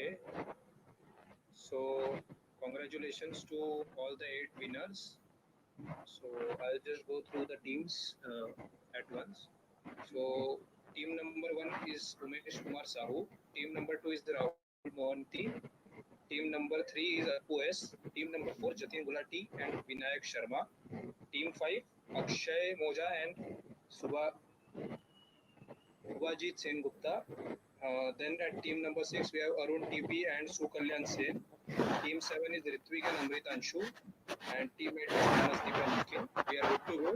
Okay. So congratulations to all the 8 winners. So I'll just go through the teams at once. So team number one is Umesh Kumar Sahu. Team number two is the Rahul Mohanty. Team number three is Appu S. Team number four Jatin Gulati and Vinayak Sharma. Team five Akshay Moja and Subhajit Sen Gupta. Then at team number six we have Arun TP and Sukalyan Sen. Team seven is Ritvik and Amrit Anshu. And team eight is Manasdeep and Nikhil. We are good to go.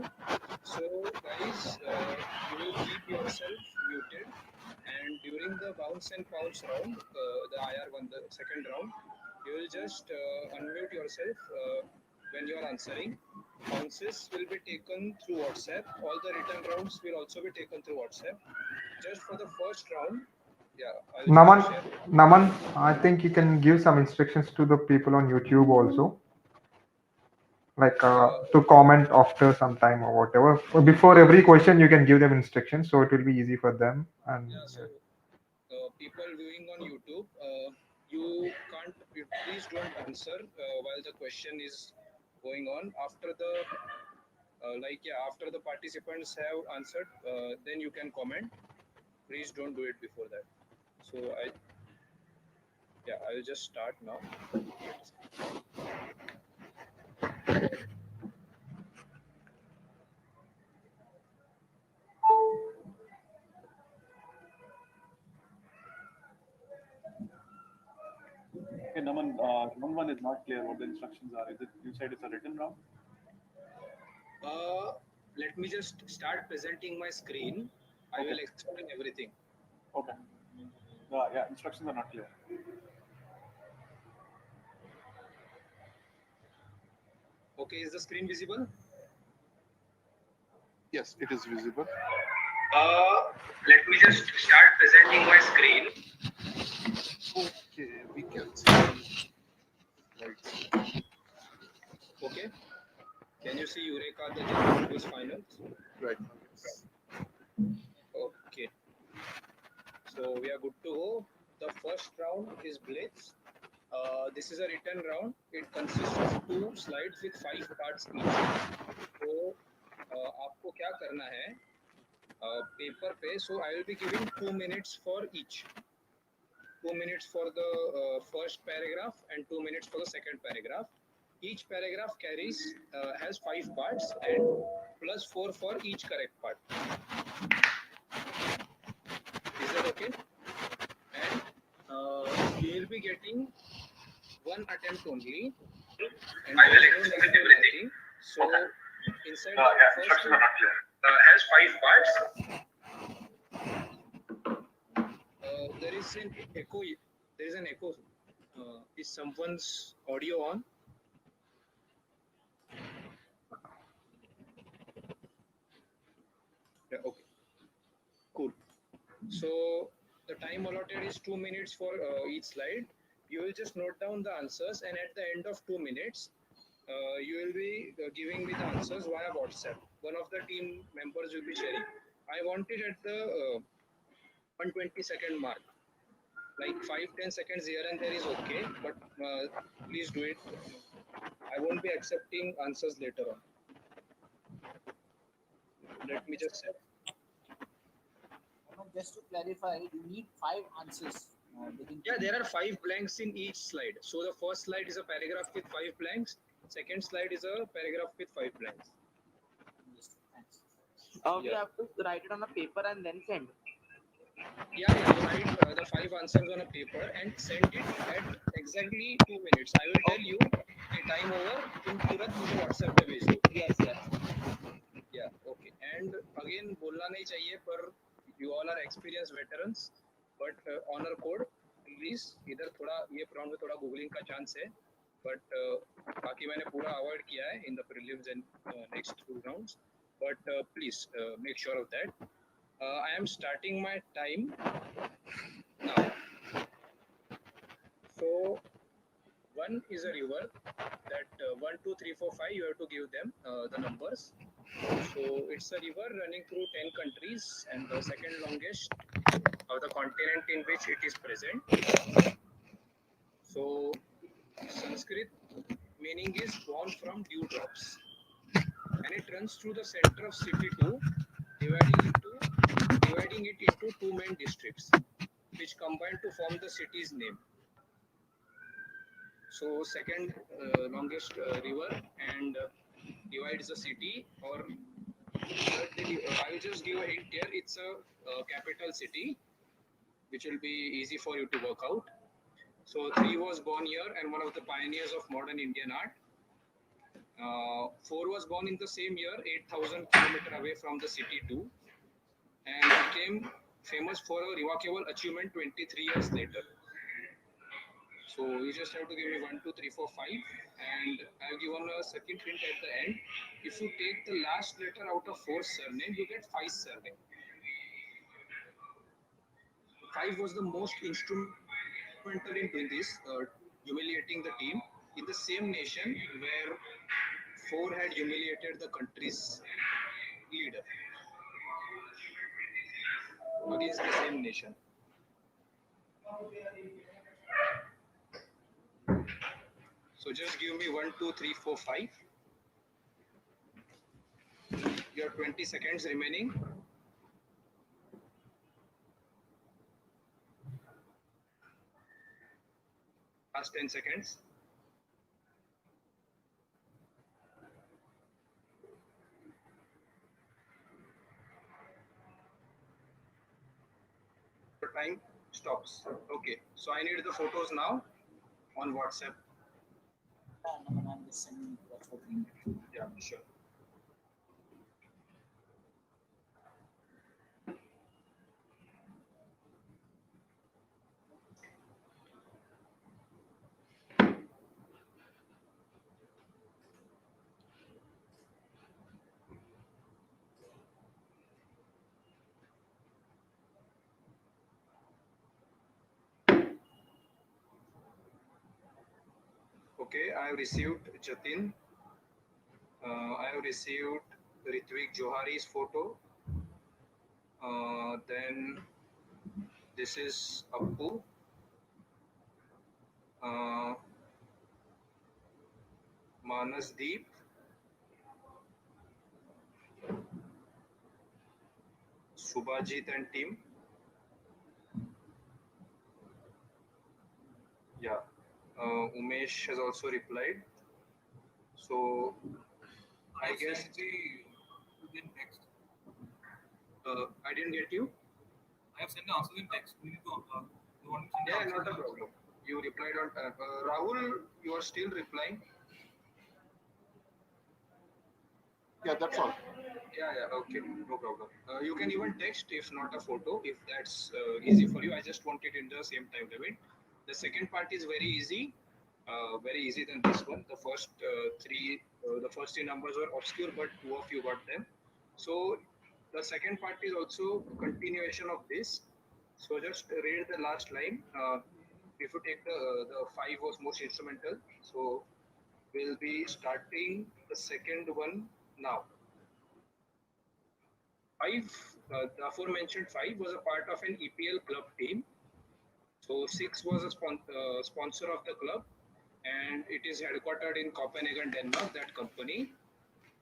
So guys, you will keep yourself muted. And during the bounce and pounce round, the IR one, the second round, you will just unmute yourself when you are answering. Bounces will be taken through WhatsApp. All the written rounds will also be taken through WhatsApp. Just for the first round, yeah, I'll Naman, share. Naman, I think you can give some instructions to the people on YouTube also, like to comment after some time or whatever. Before every question, you can give them instructions, so it will be easy for them. And Yeah, so people viewing on YouTube, you can't, please don't answer while the question is going on. After the, after the participants have answered, then you can comment. Please don't do it before that. So I will just start now. Okay, Naman, round one is not clear what the instructions are. Is it, you said it's a written round? Let me just start presenting my screen. I will explain everything. Okay. Yeah, instructions are not clear. Okay, is the screen visible? Yes, it is visible. Let me just start presenting my screen. Okay, we can see. Right. Okay. Can you see Qureka, the Jain quiz finals? Right. Okay. So we are good to go. The first round is Blitz. This is a written round. It consists of 2 slides with 5 parts each. So आपको क्या करना है? Paper पे. So I will be giving 2 minutes for each. 2 minutes for the first paragraph and 2 minutes for the second paragraph. Each paragraph has 5 parts and plus 4 for each correct part. Is that okay? And you will be getting one attempt only. And I will explain everything. So inside the first has 5 parts. There is an echo. There is an echo. Is someone's audio on? Yeah, okay. Cool. So the time allotted is 2 minutes for each slide. You will just note down the answers, and at the end of 2 minutes, you will be giving me the answers via WhatsApp. One of the team members will be sharing. I want it at the 120-second mark. Like 5-10 seconds here and there is okay, but please do it. I won't be accepting answers later on. Let me just say. Just to clarify, you need 5 answers. Yeah, there are 5 blanks in each slide. So the first slide is a paragraph with 5 blanks. Second slide is a paragraph with 5 blanks. Yes, thanks. We have to write it on a paper and then send. Yeah, you write the 5 answers on a paper and send it at exactly 2 minutes. I will tell you the time over. तुम तुरंत मुझे WhatsApp पे भेज दो. Yes. Yeah, okay. And again, बोलना नहीं चाहिए, पर you all are experienced veterans. But honor code, please. इधर थोड़ा ये round में थोड़ा googling का chance है. But बाकी मैंने पूरा avoid किया है in the prelims and next 2 rounds. But please make sure of that. I am starting my time now. So 1 is a river. That 1, 2, 3, 4, 5. You have to give them the numbers. So it's a river running through 10 countries and the second longest of the continent in which it is present. So Sanskrit meaning is born from dewdrops, and it runs through the center of city too, dividing it into two main districts, which combine to form the city's name. So second longest river and divides the city, or I will just give a hint here. It's a capital city, which will be easy for you to work out. So three was born here and one of the pioneers of modern Indian art. Four was born in the same year, 8,000 kilometers away from the city too, and became famous for a remarkable achievement 23 years later. So you just have to give me 1, 2, 3, 4, 5, and I've given a second hint at the end. If you take the last letter out of four surname, you get five surname. Five was the most instrumental in doing this, humiliating the team in the same nation where four had humiliated the country's leader against the same nation. So just give me 1, 2, 3, 4, 5. You have 20 seconds remaining. Last 10 seconds. The time stops. Okay, so I need the photos now on WhatsApp. I'm just sending WhatsApp link. Yeah, sure. Okay, I have received Jatin. I have received Ritvik Johari's photo. Then this is Appu. Manas Deep. Subhajit and team. Yeah. Umesh has also replied. So I guess in text. I didn't get you. I have sent the answers in text. You need to you want to send the Yeah, answers not a in text? problem. You replied on Rahul. You are still replying. Yeah, that's all. Yeah, okay, no problem. You can even text if not a photo, if that's easy for you. I just want it in the same time limit. The second part is very easy than this one. The first the first three numbers were obscure, but two of you got them. So the second part is also continuation of this. So just read the last line. If you take the five was most instrumental. So we'll be starting the second one now. Five, the aforementioned five was a part of an EPL club team. So six was a sponsor of the club, and it is headquartered in Copenhagen, Denmark. That company,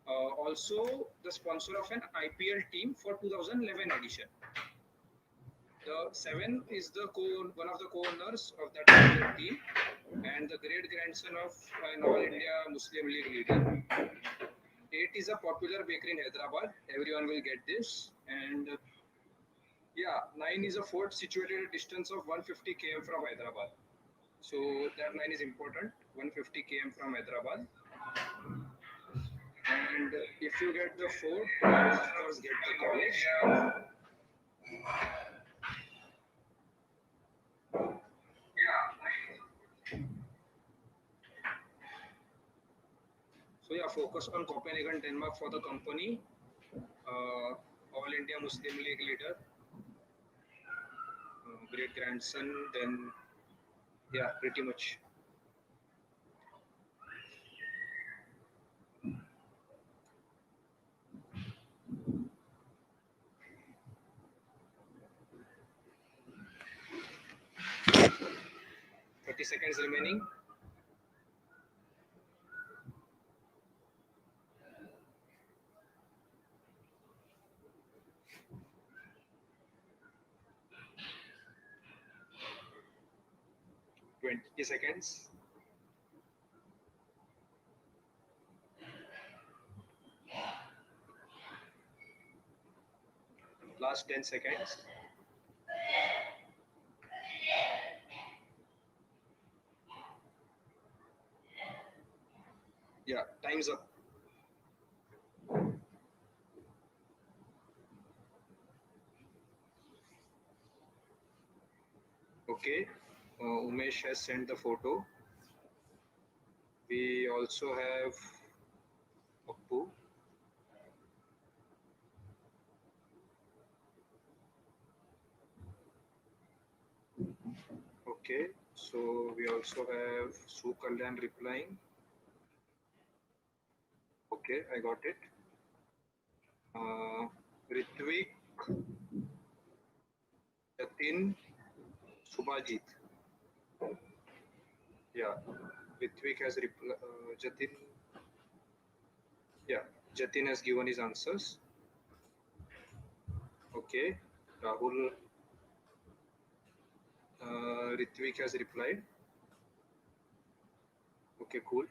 also the sponsor of an IPL team for 2011 edition. The seven is the one of the co-owners of that IPL team, and the great grandson of an All India Muslim League leader. 8 is a popular bakery in Hyderabad. Everyone will get this. And yeah, 9 is a fort situated at a distance of 150 km from Hyderabad. So that 9 is important. 150 km from Hyderabad. And if you get the fort, you will of course get the college. So yeah, focus on Copenhagen, Denmark for the company. All India Muslim League leader. Great grandson. Then yeah, pretty much. seconds remaining. Seconds. Last 10 seconds. Yeah, time's up. Okay, Umesh has sent the photo. We also have Appu. Okay, so we also have Su Kalyan replying. Okay, I got it. Ritvik, Jatin, Subhajit. Yeah, Ritvik has replied. Jatin. Yeah, Jatin has given his answers. Okay, Rahul. Ritvik has replied. Okay, cool.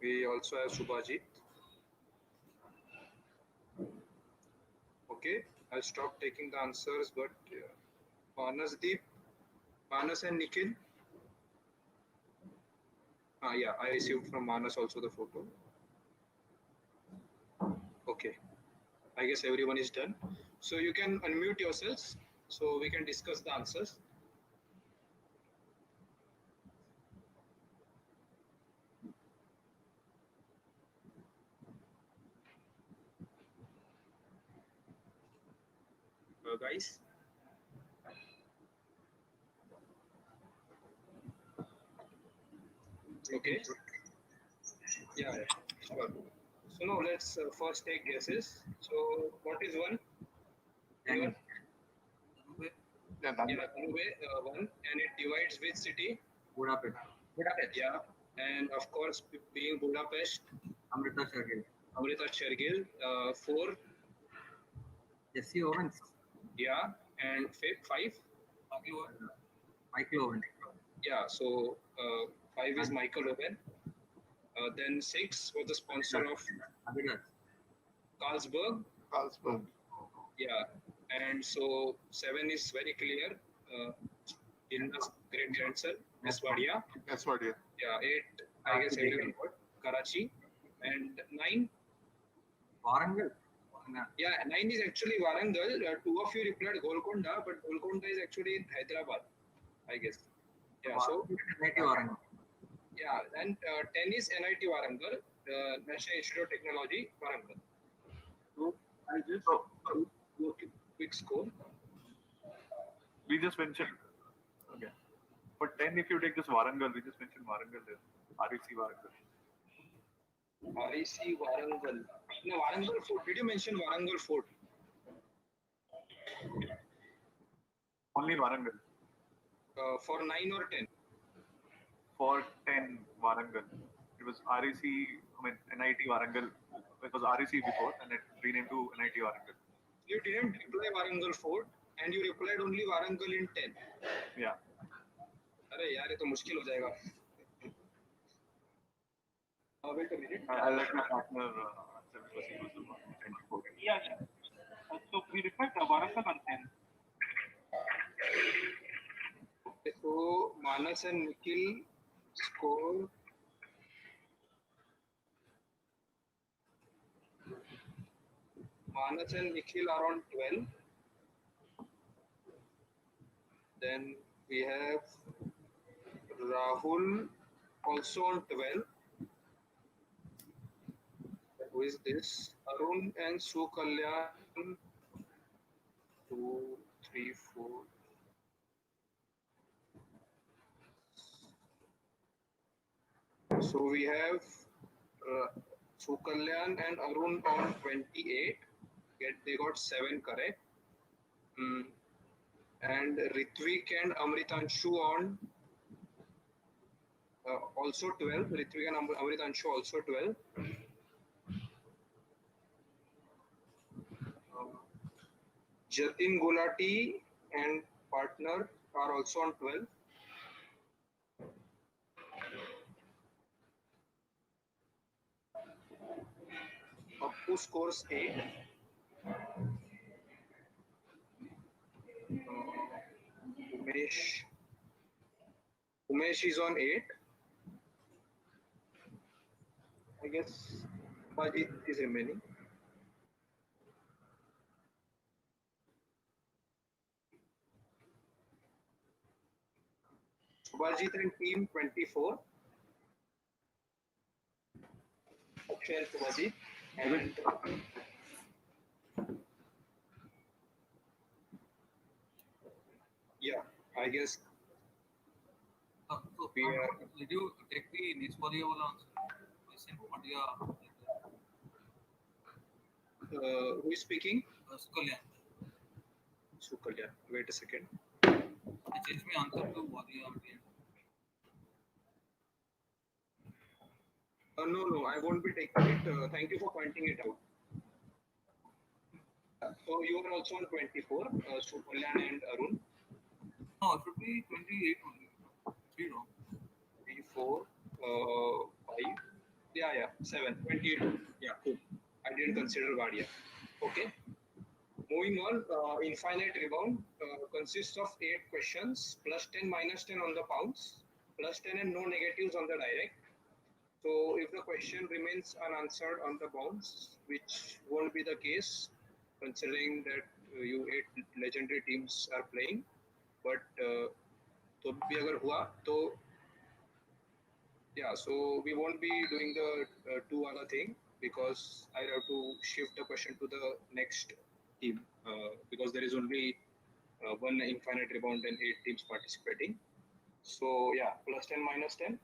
We also have Subhajit. Okay, I'll stop taking the answers, but Manasdeep, Manas and Nikhil. Yeah, I received from Manas also the photo. Okay, I guess everyone is done. So you can unmute yourselves so we can discuss the answers. Guys. Okay. Yeah, sure. So now let's first take guesses. So what is one? Anyone? Yeah, Danube, one, and it divides which city? Budapest. Yeah, and of course, being Budapest, Amrita Shergill. Amrita Shergill, four, Jesse Owens. yeah, and five, Michael Owen. yeah. So five is Michael Owen. Then six was the sponsor of Adidas. Carlsberg. Carlsberg. Yeah, and so seven is very clear. India's great grandson, Eswadia. That's what, yeah. Yeah, eight, I guess everyone got Karachi, and nine. Warangal. Yeah, nine is actually Warangal. Two of you replied Golconda, but Golconda is actually in Hyderabad, I guess. Yeah, so NIT Warangal. yeah, and 10 is NIT Warangal, National Institute of Technology, Warangal. So I just Quick score. we just mentioned. Okay. For 10, if you take this Warangal, we just mentioned Warangal there. REC Warangal. REC Warangal. No, Warangal Fort. Did you mention Warangal Fort? Only Warangal. For 9 or 10? For 10, Warangal. It was REC, NIT Warangal. It was REC before and it renamed to NIT Warangal. You didn't reply Warangal Fort and you replied only Warangal in 10. Yeah. अरे यार ये तो मुश्किल हो जाएगा. Wait a minute. I'll let my partner answer because he was the one who sent the photo. Yeah. So we request Warangal on 10. Okay, so Manas and Nikhil score. Manas and Nikhil are on 12. Then we have Rahul also on 12. Who is this? Arun and Su Kalyan. 2, 3, 4. So we have Su Kalyan and Arun on 28. They got 7 correct. And Ritvik and Amritanshu on Also 12. Ritvik and Amritanshu also 12. Jatin Gulati and partner are also on 12. Appu scores 8. Umesh is on 8. I guess Bajit is remaining. Subhajit and team 24. Akshay and Subhajit. And yeah, I guess So, we are. did you take the Nispoli answer? Question what you are Who is speaking? Sukalyan. Sukalya. Wait a second. I changed my answer to what you are doing. No, I won't be taking it. Thank you for pointing it out. So you are also on 24, Sukalyan and Arun. No, it should be 28 only. 3 wrong. 3, 4, 5. Yeah, 7. 28. Yeah, cool. I didn't consider Vadia. Okay. Moving on, infinite rebound consists of 8 questions, plus 10, minus 10 on the pounds, plus 10 and no negatives on the direct. So if the question remains unanswered on the bounce, which won't be the case, considering that you 8 legendary teams are playing, but तो भी अगर हुआ तो yeah, so we won't be doing the 2 other thing because I have to shift the question to the next team because there is only 1 infinite rebound and 8 teams participating. So yeah, plus 10, minus 10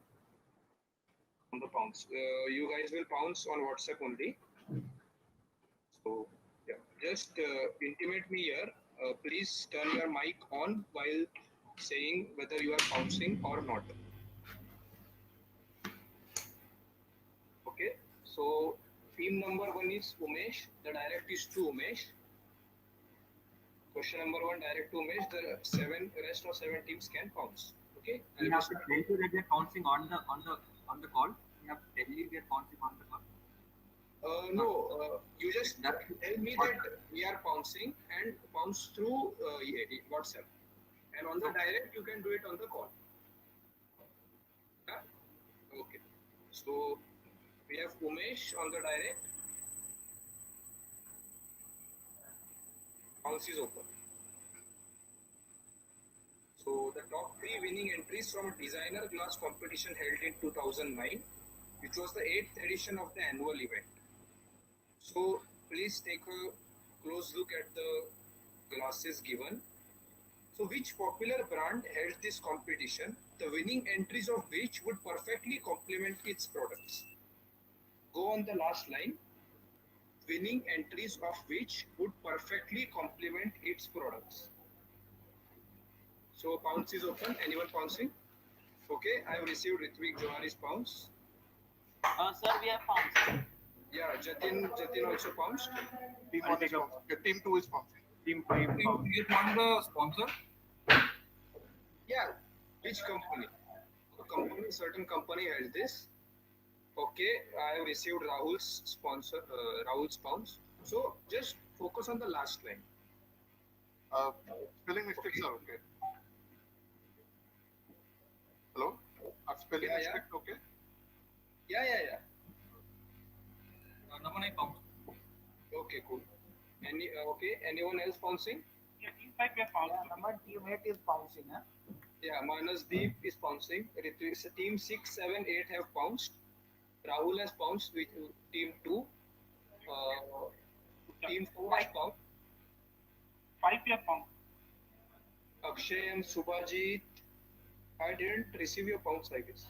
on the pounds. You guys will pounce on WhatsApp only. So yeah, just intimate me here. Please turn your mic on while saying whether you are pouncing or not. Okay, so team number 1 is Umesh. The direct is to Umesh. Question number 1, direct to Umesh. The rest of 7 teams can pounce. Okay. We have to tell you that we are pouncing on the call. We have to tell you we are pouncing on the call. No, you just tell me that we are pouncing and pounce through WhatsApp. And on the direct, you can do it on the call. Yeah? Okay. So we have Umesh on the direct. Pounce is open. So the top 3 winning entries from designer glass competition held in 2009, which was the 8th edition of the annual event. So please take a close look at the glasses given. So which popular brand held this competition, the winning entries of which would perfectly complement its products? Go on the last line. Winning entries of which would perfectly complement its products. So pounce is open. Anyone pouncing? Okay, I have received Ritvik Johari's pounce. Sir, we have found. Yeah, Jatin also pounced. Team 1 is pouncing. Team 2 is pouncing. Team 5 You want the sponsor? Yeah, which company? Certain company has this. Okay, I have received Rahul's sponsor, Rahul's pounce. So just focus on the last line. Spelling mistakes are okay. Hello? Are spelling mistakes okay? Yeah. Number 9 pounds. Okay, cool. Anyone else pouncing? Yeah, team 5 we have found. Number teammate is bouncing, huh? Yeah, Manas Deep is pouncing. Team 6, 7, 8 have pounced. Rahul has pounced with team 2. Team 4 has pounced. 5 we have found. Akshay and Subhajit, I didn't receive your pounce, I guess.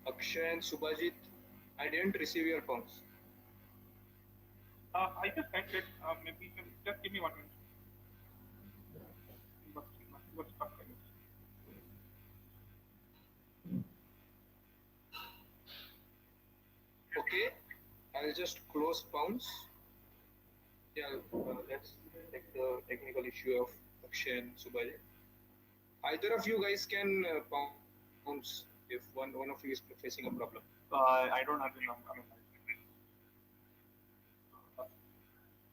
Akshay and Subhajit, I didn't receive your pounce. I just sent it. Maybe you can just give me 1 minute. got stuck again. Okay, I'll just close pounds. Yeah, let's take the technical issue of Akshay and Subhaji. Either of you guys can pounce if one of you is facing a problem. I don't have the number. I mean,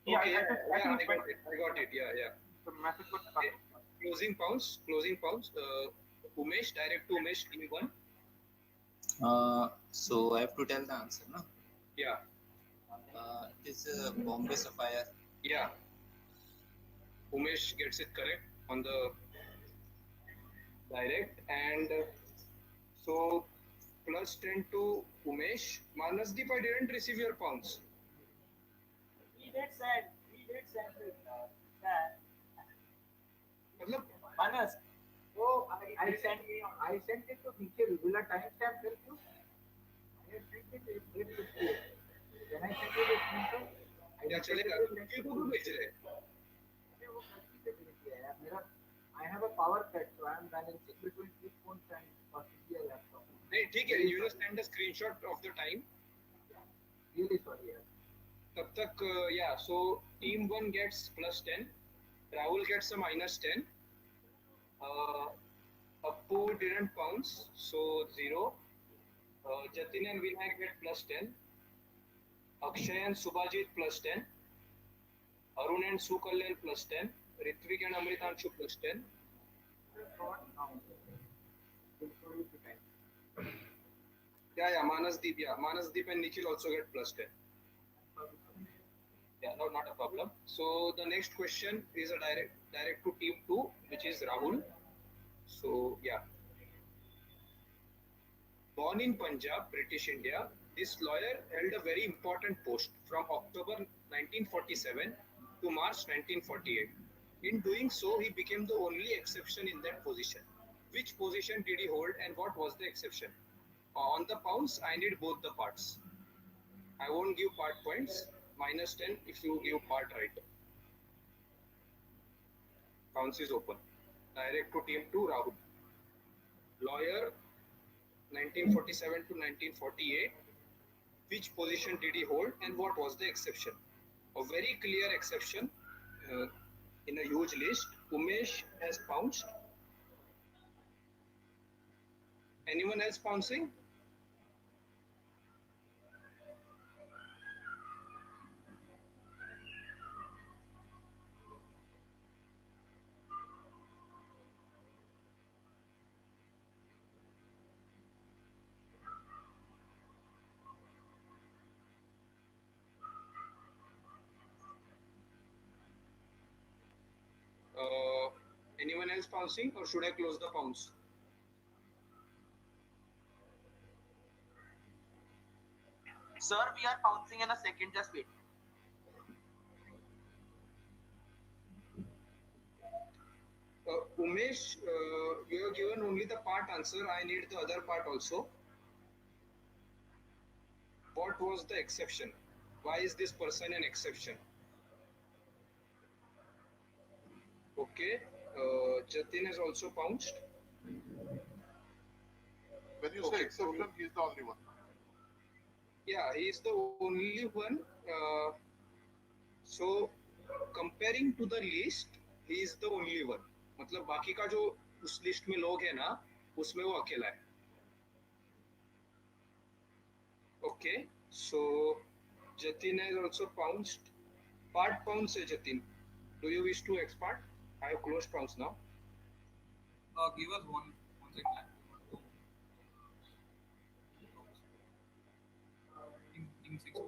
Yeah, Okay, I think I it's got it. I got it. Yeah, yeah. the message got stuck. Okay. Closing pounds. Closing pounds. Umesh, direct to Umesh, team one. So I have to tell the answer, no? Yeah, It is Bombay Sapphire. yeah. Umesh gets it correct on the direct, and so plus 10 to Umesh. Manasdeep, I didn't receive your pounds. He did send it. That. मतलब Manas, Oh, I sent it to Nikhil. Will a timestamp help you? I sent it at 8:58. When I sent you the screenshot, क्या चलेगा? ये को भी भेज रहे हैं. अरे वो गलती से भेज दिया यार मेरा. I have a power cut, so I am balancing between this phone and possibly a laptop. नहीं ठीक है. You just send a screenshot of the time. Really sorry यार. तब तक yeah. So team one gets plus 10. Rahul gets a minus 10. Appu didn't pounce, so 0. Jatin and Vinayak get plus 10. Akshay and Subhajit plus 10. Arun and Sukalyan plus 10. Ritvik and Amritanshu plus 10. Yeah, Manasdeep and Nikhil also get plus 10. Yeah, no, not a problem. So the next question is a direct to team 2, which is Rahul. So yeah. Born in Punjab, British India, this lawyer held a very important post from October 1947 to March 1948. In doing so, he became the only exception in that position. Which position did he hold and what was the exception? On the pounds, I need both the parts. I won't give part points. Minus 10 if you give part right. Pounds is open. Direct to team 2, Rahul. Lawyer, 1947 to 1948. Which position did he hold and what was the exception? A very clear exception in a huge list. Umesh has pounced. Anyone else pouncing? Anyone else pouncing or should I close the pounds? Sir, we are pouncing in a second. Just wait. Umesh, you have given only the part answer. I need the other part also. What was the exception? Why is this person an exception? Okay. Jatin has also pounced. When you say exception, he's the only one. Yeah, he is the only one. So comparing to the list, he is the only one. मतलब बाकी का जो उस list में लोग हैं ना, उसमें वो अकेला है. Okay, so Jatin has also pounced. Part pounce है Jatin. Do you wish to expart? I have closed pounce now. Give us one second. Team 6.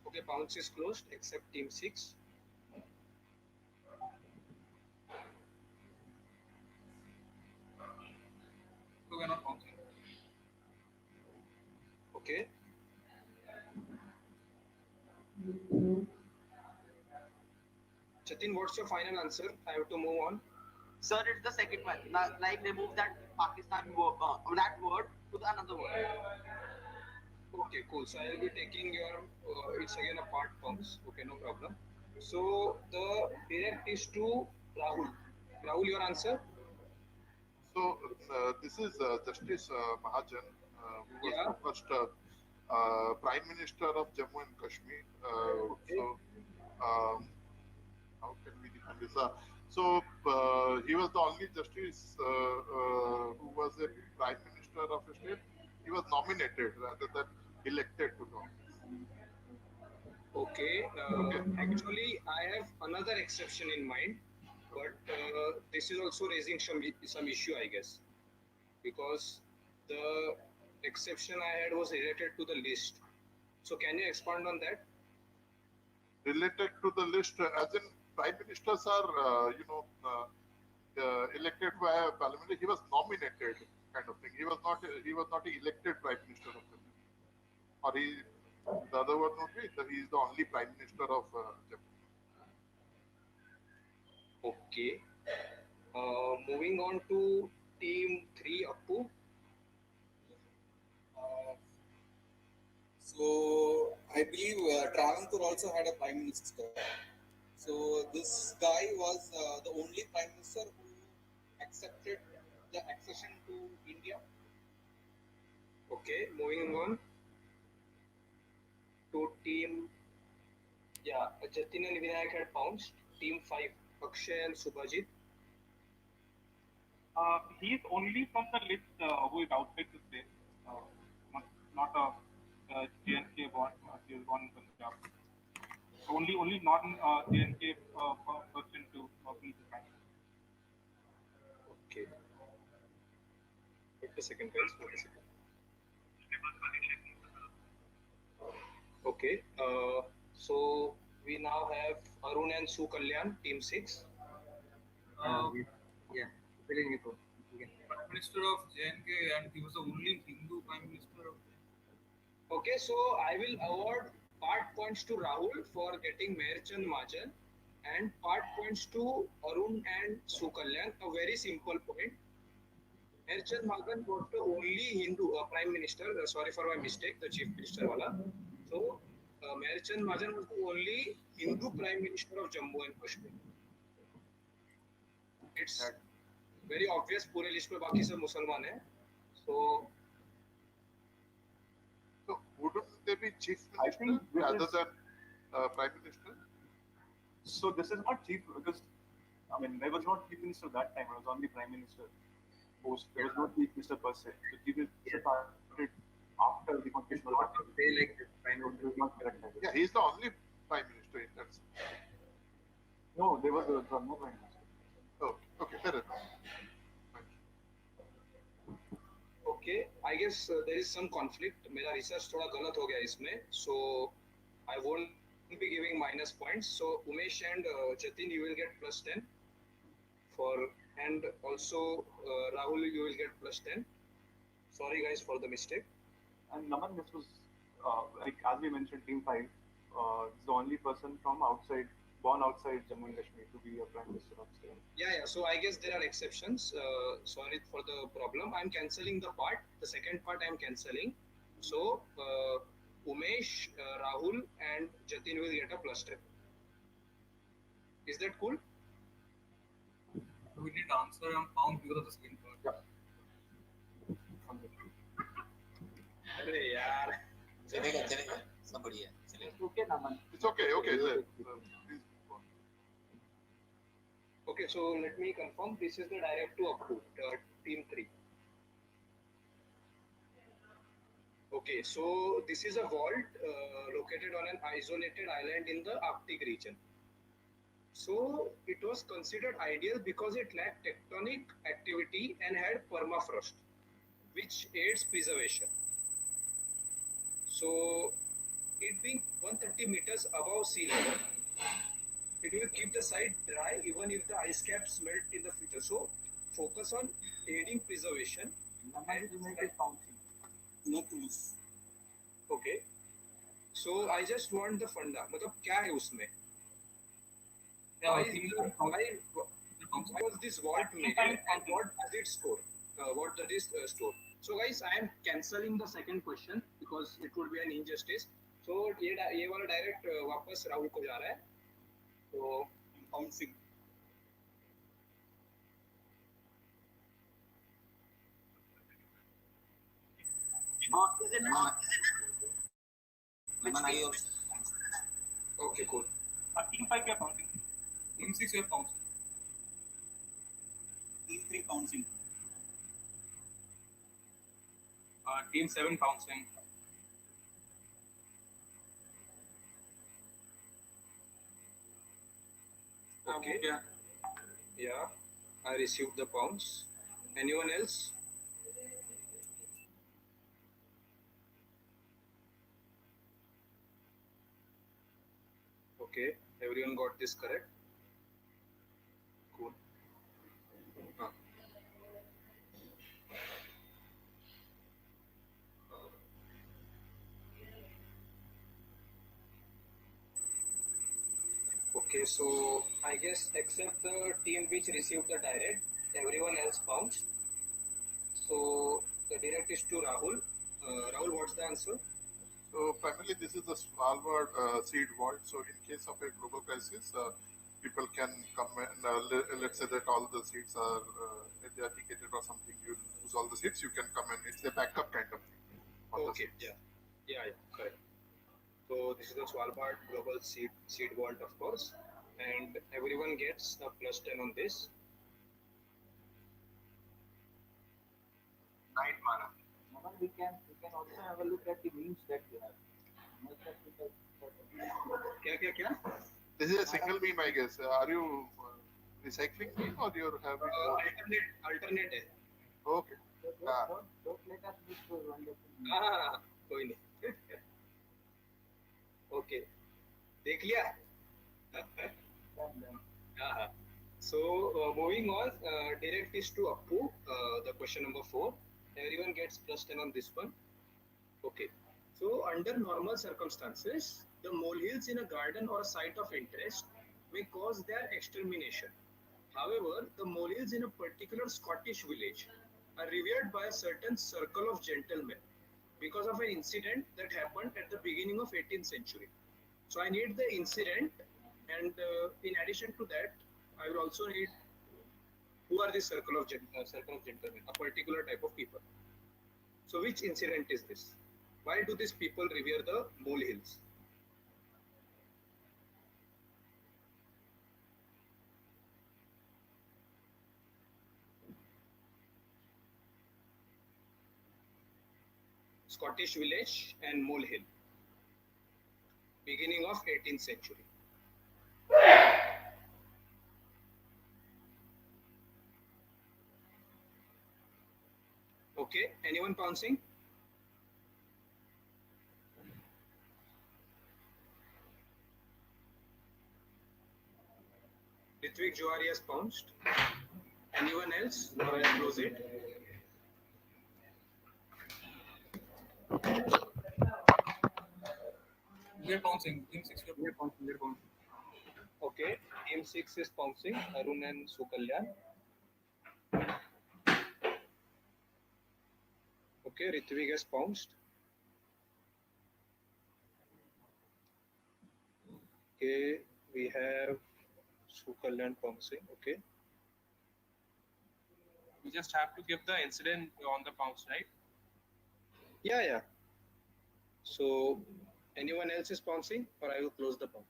Okay, pounce is closed except team 6. So we are not pouncing. Okay. Jatin, what's your final answer? I have to move on. Sir, it's the second one. Like remove that Pakistan word, that word to the another word. Okay, cool. So I'll be taking your, it's again a part pumps. Okay, no problem. So the direct is to Rahul. Rahul, your answer? So this is Justice Mahajan, who was Yeah. the first Prime Minister of Jammu and Kashmir. Okay. Um, how can we define this? He was the only justice who was a Prime Minister of a state. He was nominated rather than elected to the office. Okay. Okay. Actually, I have another exception in mind, but this is also raising some issue, I guess, because the exception I had was related to the list. So can you expand on that? Related to the list, as in prime ministers are, elected by parliament. He was nominated, kind of thing. He was not an elected prime minister of the country. Or he, the other word would be that he is the only prime minister of Jammu. Okay. Moving on to team 3, Appu. Uh, so I believe Travancore also had a prime minister. So this guy was the only prime minister who accepted the accession to India. Okay, moving on to team, yeah, Jatin and Vinayak had pounced. Team 5, Akshay and Subhajit. He is only from the list who is outside the state, not a JNK born. He was born in Punjab. Only non JNK person to be the prime minister. Okay. Wait a second, guys. Wait a second. Okay. So we now have Arun and Su Kalyan, team 6. Yeah, feeling it. Prime Minister of JNK, and he was the only Hindu Prime Minister of. Okay, so I will award part points to Rahul for getting Meherchand Majan and part points to Arun and Sukalyan. A very simple point. Meherchand Majan was the only Hindu Prime Minister. Sorry for my mistake, the Chief Minister wala. So Meherchand Majan was the only Hindu Prime Minister of Jammu and Kashmir. It's very obvious. पूरे list में बाकी सब मुसलमान हैं. So wouldn't they be chief minister rather than prime minister? So this is not chief because there was not chief minister that time. It was only prime minister post. There was no chief minister per se. So chief minister started after the constitutional. They like the prime minister. It was not correct. Yeah, he is the only prime minister in that sense. No, there was no prime minister. Oh, okay, fair enough. Okay, I guess there is some conflict. मेरा research थोड़ा गलत हो गया इसमें, so I won't be giving minus points. So Umesh and Jatin, you will get plus 10 for, and also Rahul, you will get plus 10. Sorry guys for the mistake. And Naman, this was as we mentioned, Team 5 is the only person from outside, born outside Jammu and Kashmir to be a prime minister of state. Yeah. So I guess there are exceptions. Sorry for the problem. I'm cancelling the part. The second part I'm cancelling. So Umesh, Rahul, and Jatin will get a plus 10. Is that cool? We need answer and pound because of the second part. Yeah. अरे यार. चलेगा सब बढ़िया चलेगा. Okay, Naman. It's okay. Please go on. Okay, so let me confirm. This is the direct to approve, team 3. Okay, so this is a vault located on an isolated island in the Arctic region. So it was considered ideal because it lacked tectonic activity and had permafrost, which aids preservation. So it being 130 meters above sea level, it will keep the site dry even if the ice caps melt in the future. So focus on aiding preservation. No proof. Okay. So I just want the funda. मतलब क्या है उसमें? Why was this vault made and what does it store? What does it store? So guys, I am cancelling the second question because it would be an injustice. So ये वाला direct वापस राहुल को जा रहा है. तो bouncing. Is it not? Naman, I also. Okay, cool. Team 5 we are bouncing. Team 6 we have bounced. Team 3 bouncing. Team 7 bouncing. Okay. Yeah, I received the bounce. Anyone else? Okay, everyone got this correct. Cool. Okay, so I guess except the team which received the direct, everyone else bounced. So the direct is to Rahul. Rahul, what's the answer? So primarily this is the Svalbard seed vault. So in case of a global crisis, people can come and let's say that all the seats are eradicated or something, you lose all the seats, you can come and it's a backup kind of thing. Okay, yeah, correct. So this is the Svalbard Global Seed Vault, of course, and everyone gets a +10 on this. Night mana. Naman, we can also have a look at the memes that you have. Most of people. क्या? This is a single meme, I guess. Are you recycling meme or you're having alternate है. Okay. Don't let us miss those wonderful memes. कोई नहीं. Okay, देख लिया. So moving on, direct is to Appu. The question number 4. Everyone gets +10 on this one. Okay. So under normal circumstances, the molehills in a garden or a site of interest may cause their extermination. However, the molehills in a particular Scottish village are revered by a certain circle of gentlemen because of an incident that happened at the beginning of 18th century. So I need the incident, and in addition to that, I will also need who are the circle of gentlemen, a particular type of people. So which incident is this? Why do these people revere the molehills? Scottish village and molehill. Beginning of 18th century. Okay, anyone pouncing? Ritvik Johari has pounced. Anyone else? Or I'll close it. We are bouncing. Team 6 we are bouncing. Okay, team 6 is pouncing. Arun and Sukalyan. Okay, Ritvik has pounced. Okay, we have Sukalyan pouncing. Okay. We just have to give the incident on the bounce, right? Yeah. So, anyone else is pouncing, or I will close the bounce?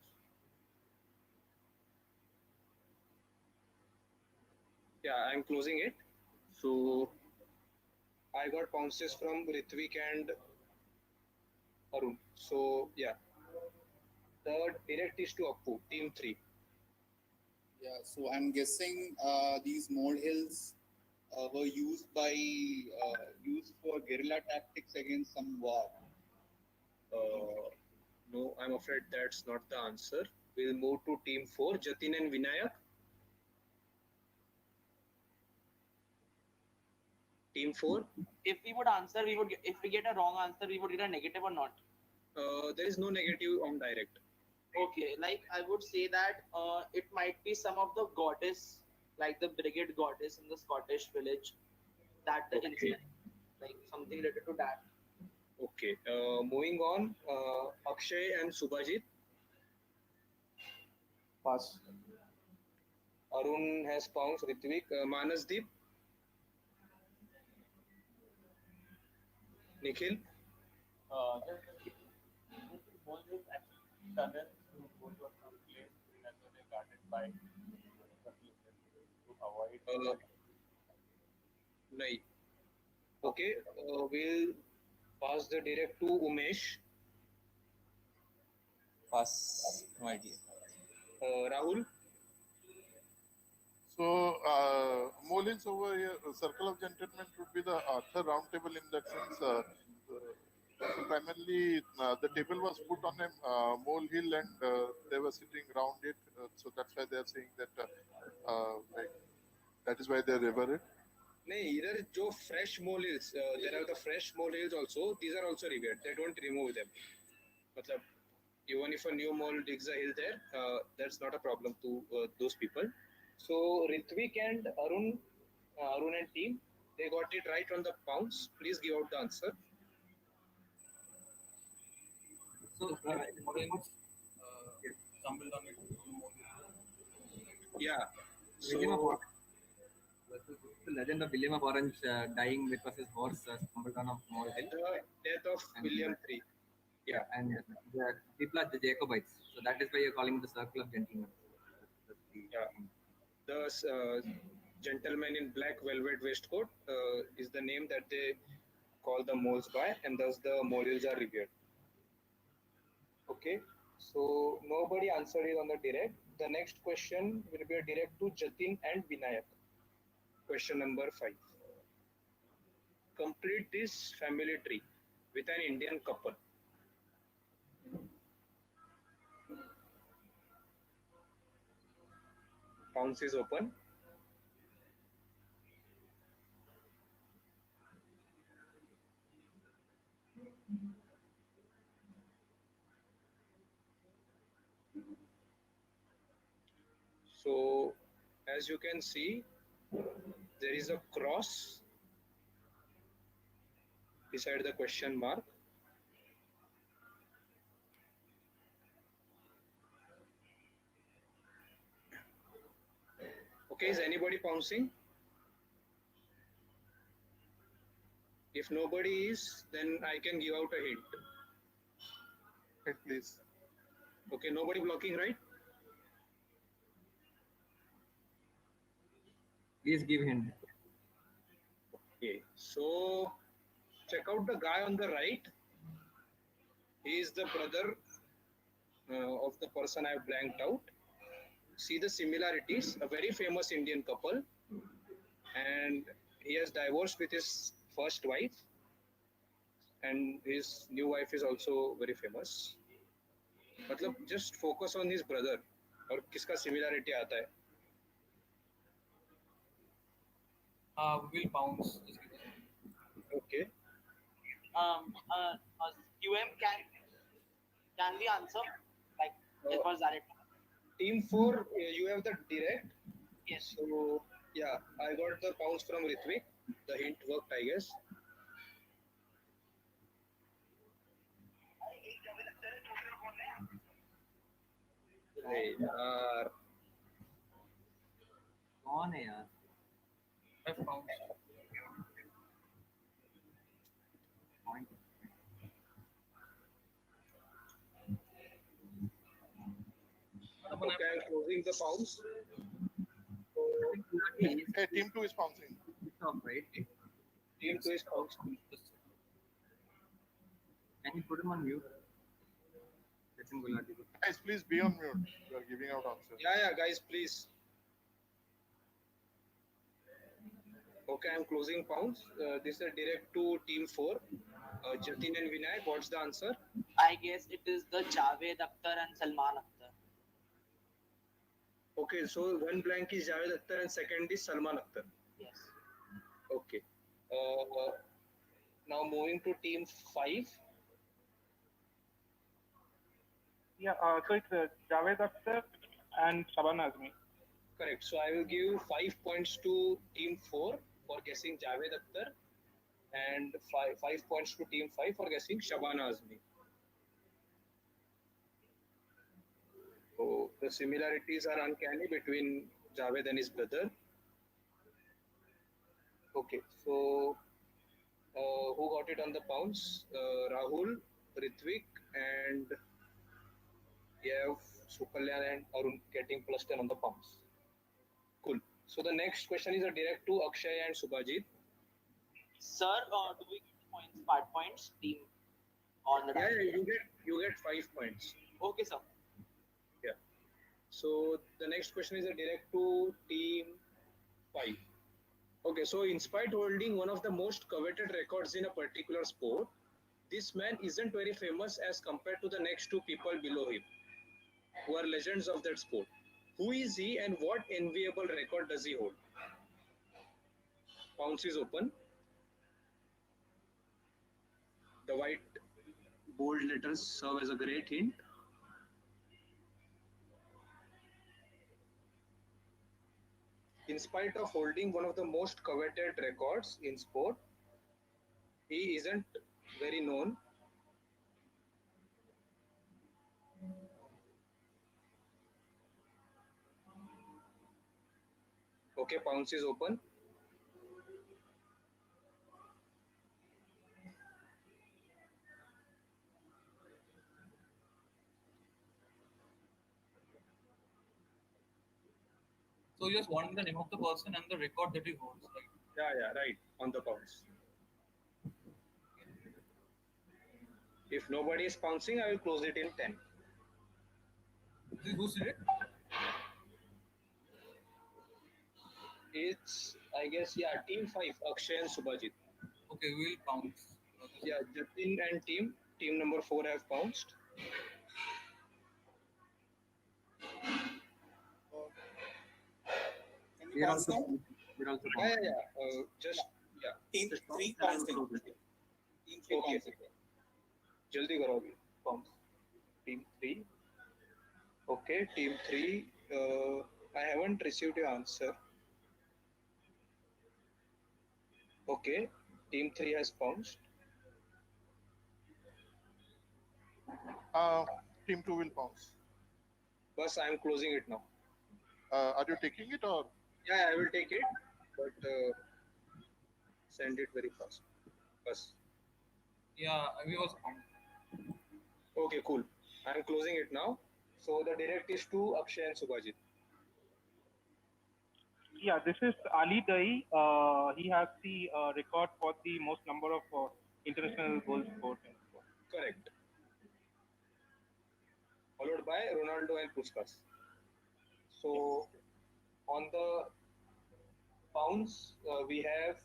Yeah, I'm closing it. So, I got bounces from Ritvik and Arun. So, yeah. Third direct is to Appu, team 3. Yeah, so I'm guessing these molehills were used for guerrilla tactics against some war. No, I'm afraid that's not the answer. We'll move to team 4, Jatin and Vinayak. Team 4. If we would answer, if we get a wrong answer, we would get a negative or not. There is no negative on direct. Okay, like I would say that it might be some of the goddess, like the brigade goddess in the Scottish village, that the incident. like something related to that. Okay. Moving on, Akshay and Subhajit. Pass. Arun has pounced. Ritvik, Manasdeep, Nikhil. Just Moses actually tunnels to go to some place that were guarded by to avoid. Uh, nahi. Okay. We'll pass the direct to Umesh. Pass. No idea. Rahul. So, Molins over here, Circle of Gentlemen would be the Arthur round table in that sense. So primarily, the table was put on a molehill and they were sitting around it. So that's why they are saying that, like, that is why they river it. नहीं इधर जो fresh molehills there are the fresh molehills also, these are also revered, they don't remove them. मतलब even if a new mole digs a hill there, that's not a problem to those people. So Ritvik and Arun and team, they got it right on the pounds. Please give out the answer. So Indians stumbled on it from Yeah. William of So Orange. The legend of William of Orange dying because his horse stumbled on a molehill. the death of And- William III. Yeah. And the people are the Jacobites. So that is why you're calling it the Circle of Gentlemen. Yeah. The gentleman in black velvet waistcoat is the name that they call the moles by, and thus the molehills are revered. Okay, so nobody answered it on the direct. The next question will be a direct to Jatin and Vinayak. Question number 5. Complete this family tree with an Indian couple. Pounce is open. So, as you can see, there is a cross beside the question mark. Okay, is anybody pouncing? If nobody is, then I can give out a hint. Hit, please. Okay, nobody blocking, right? Please give hint. Okay, so check out the guy on the right. He is the brother of the person I have blanked out. See the similarities. A very famous Indian couple, and he has divorced with his first wife, and his new wife is also very famous. मतलब just focus on his brother और किसका similarity आता है. will bounce. Okay. QM can we answer? Like it was direct. Team 4, you have the direct. Yes. So yeah, I got the pounds from Ritvik. The hint worked, I guess. अरे यार कौन है यार? Have bounced. Point. Okay, I'm closing the pounds. Hey, team 2 is bouncing. It's off, right? Team 2 is pounds. Can you put him on mute? Sachin Gulati. Guys, please be on mute. You are giving out answers. Yeah, guys, please. Okay, I'm closing pounds. This is a direct to team 4. Jatin and Vinayak, what's the answer? I guess it is the Javed Akhtar and Salman Akhtar. Okay, so one blank is Javed Akhtar and second is Salman Akhtar. Yes. Okay. Now moving to team 5. Yeah, so it's Javed Akhtar and Shaban Azmi. Correct. So I will give 5 points to team 4 for guessing Javed Akhtar and five points to team 5 for guessing Shabana Azmi. So the similarities are uncanny between Javed and his brother. Okay, so who got it on the pounds? Rahul, Ritvik, and we have Sukalyan and Arun getting plus 10 on the pounds. Cool. So the next question is a direct to Akshay and Subhajit. Sir, do we get points, part points, team on the Yeah, die? you get 5 points. Okay, sir. Yeah. So the next question is a direct to team 5. Okay, so in spite holding one of the most coveted records in a particular sport, this man isn't very famous as compared to the next two people below him, who are legends of that sport. Who is he and what enviable record does he hold? Pounce is open. The white bold letters serve as a great hint. In spite of holding one of the most coveted records in sport, he isn't very known. Okay, Pounce is open. So you just want the name of the person and the record that he holds, right? Yeah, right, on the Pounce. If nobody is pouncing, I will close it in 10. Who's it? It's, I guess, yeah, team 5, Akshay and Subhajit. Okay, we'll pounce. Yeah, Jatin and team number 4 have pounced. Can we pass now? Yeah. Just, yeah. Team Just 3 pouncing. Team 3 Okay. pouncing. जल्दी करो अभी pounce. Team 3. Okay, team 3. I haven't received your answer. Okay, team 3 has pounced. Team 2 will pounce. Bus, I am closing it now. Are you taking it or? Yeah, I will take it, but send it very fast. Bus. Yeah, we was pounced. Okay, cool. I am closing it now. So the direct is to Akshay and Subhajit. Yeah, this is Ali Dai. He has the record for the most number of international goals scored. Correct. Followed by Ronaldo and Puskas. So on the pounds, we have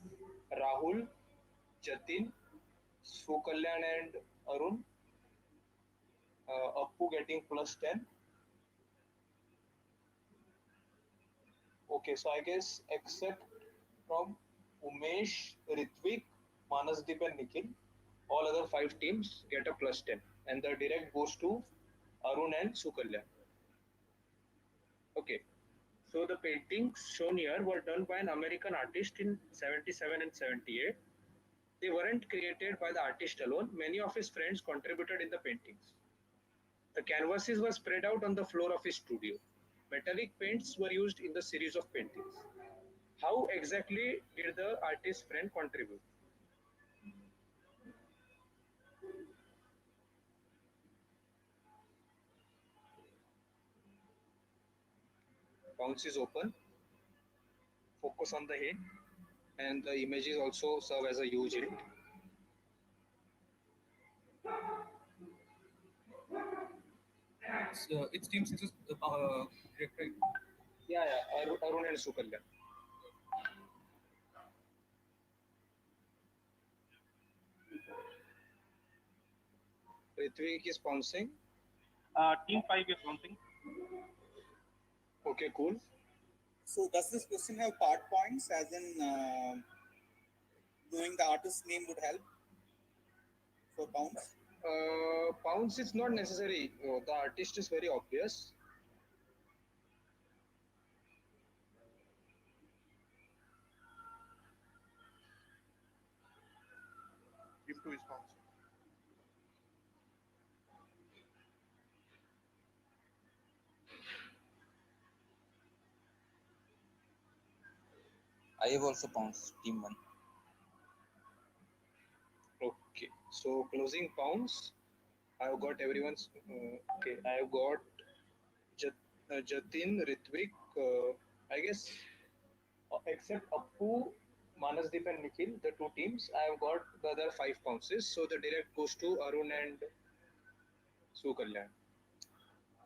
Rahul, Jatin, Sukalyan and Arun. Appu getting plus 10. Okay, so I guess except from Umesh, Ritvik, Manasdeep and Nikhil, all other 5 teams get a plus 10. And the direct goes to Arun and Sukalyan. Okay, so the paintings shown here were done by an American artist in 77 and 78. They weren't created by the artist alone. Many of his friends contributed in the paintings. The canvases were spread out on the floor of his studio. Metallic paints were used in the series of paintings. How exactly did the artist's friend contribute? Bounce is open. Focus on the hint. And the images also serve as a huge hint. It's team 6's direct, right? Yeah, Arun and Sukalyan. Ritvik is pouncing. Team 5 is bouncing. Okay, cool. So does this question have part points, as in knowing the artist's name would help for pounds? Pounds is not necessary. The artist is very obvious. to his council. I have also pounced team 1. Okay, so closing pounds. I've got everyone's. Okay, I've got Jatin, Ritvik. I guess except Appu, Manasdeep, and Nikhil, the two teams, I've got the other 5 pounces. So the direct goes to Arun and Sukalyan.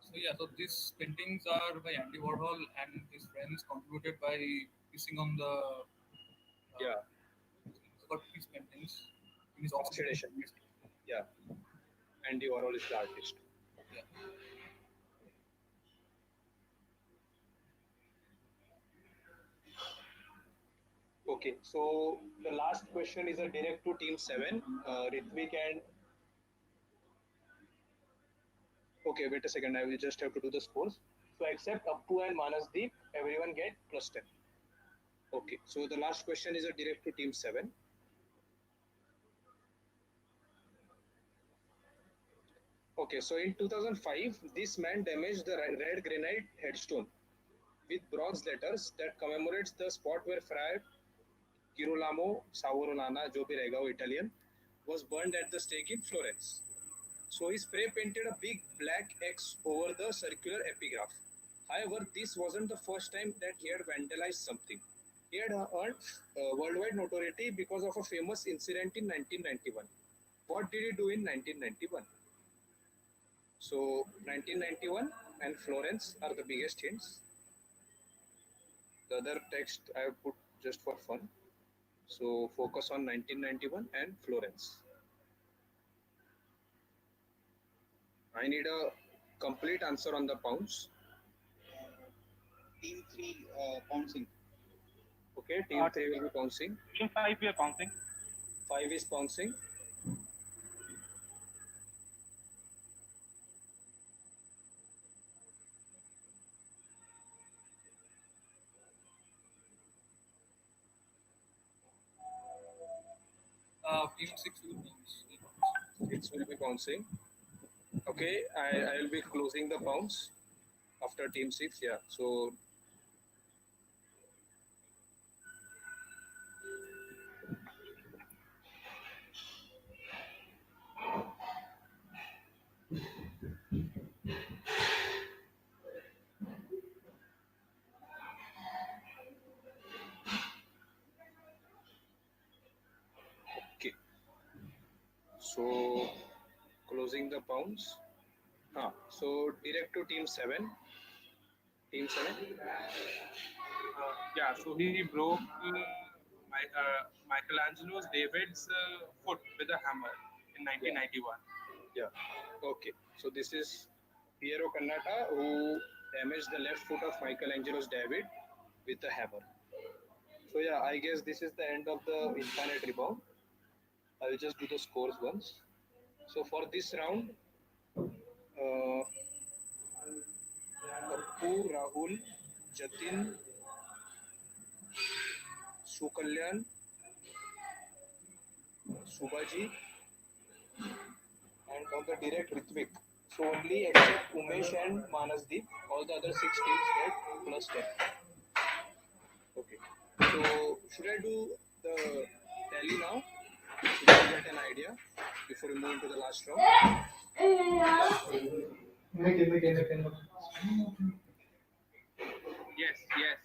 So yeah, so these paintings are by Andy Warhol and his friends, contributed by pissing on the Yeah, got these paintings in his oxidation. oxidation. Yeah, Andy Warhol is the artist. Yeah. Okay, so the last question is a direct to team 7. Ritvik and. Okay, wait a second. I will just have to do the scores. So except Appu and Manasdeep, everyone get plus 10. Okay, so the last question is a direct to team 7. Okay, so in 2005, this man damaged the red granite headstone with bronze letters that commemorates the spot where Friar Girolamo Savonarola, जो भी रहेगा वो Italian, was burned at the stake in Florence. So he spray painted a big black X over the circular epigraph. However, this wasn't the first time that he had vandalized something. He had earned worldwide notoriety because of a famous incident in 1991. What did he do in 1991? So 1991 and Florence are the biggest hints. The other text I have put just for fun. So focus on 1991 and Florence. I need a complete answer on the pounds. Team 3 pouncing. Okay, team 3 will be pouncing. Team 5 we are pouncing. 5 is pouncing. Team 6 will bounce. 6 will be pouncing. Okay, I will be closing the pounds after team 6. Yeah, so okay. So closing the pounds. So direct to team 7. Team 7. Yeah, so he broke Michelangelo's David's foot with a hammer in 1991. Yeah. Okay. So this is Piero Cannata who damaged the left foot of Michelangelo's David with a hammer. So yeah, I guess this is the end of the infinite rebound. I will just do the scores once. So for this round, Appu, Rahul, Jatin, Sukalyan, Subhaji, and on the direct Ritvik. So only except Umesh and Manasdeep, all the other 6 teams get plus 10. Okay. So should I do the tally now? Should I get an idea before we move into the last round? Yes, yes.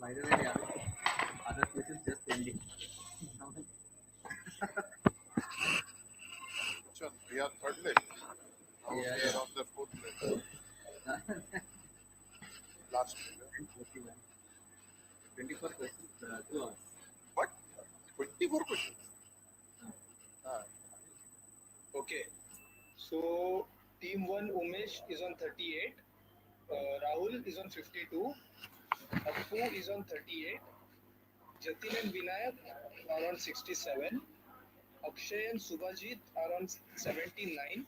By the way, yeah, other quiz is just ending. We are third place. Now Yeah, we are on the fourth place. Last. 24 questions, 2 hours. What? 24 questions? Okay. So team 1 Umesh is on 38. Rahul is on 52. Appu is on 38. Jatin and Vinayak are on 67. Akshay and Subhajit are on 79.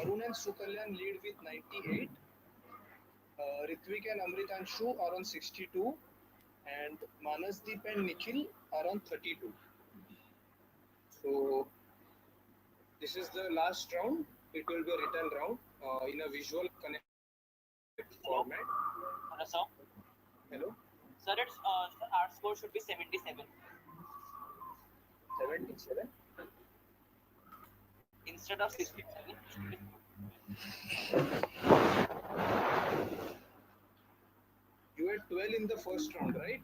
Arun and Sukalyan lead with 98. Ritvik and Amritanshu are on 62. And Manasdeep and Nikhil are on 32. So this is the last round. It will be a written round in a visual connect format. Hello, sir. Hello. Sir, our score should be 77. 77? Instead of 67. You had 12 in the first round, right?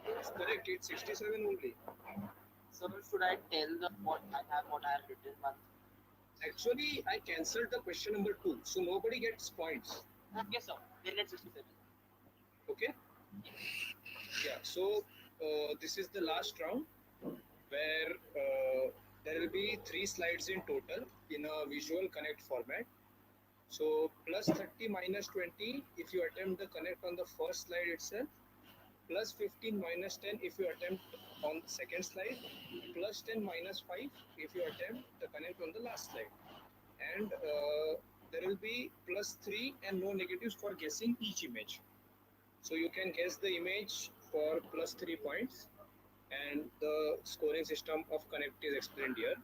It's correct. It's 67 only. So should I tell what I have written? Actually, I cancelled the question number 2, so nobody gets points. Okay, sir. Then it's 67. Okay? Yeah, so this is the last round where there will be 3 slides in total in a visual connect format. So plus 30 minus 20 if you attempt the connect on the first slide itself, plus 15 minus 10 if you attempt on the second slide, plus 10 minus 5 if you attempt the connect on the last slide. And there will be plus 3 and no negatives for guessing each image. So you can guess the image for plus 3 points, and the scoring system of connect is explained here.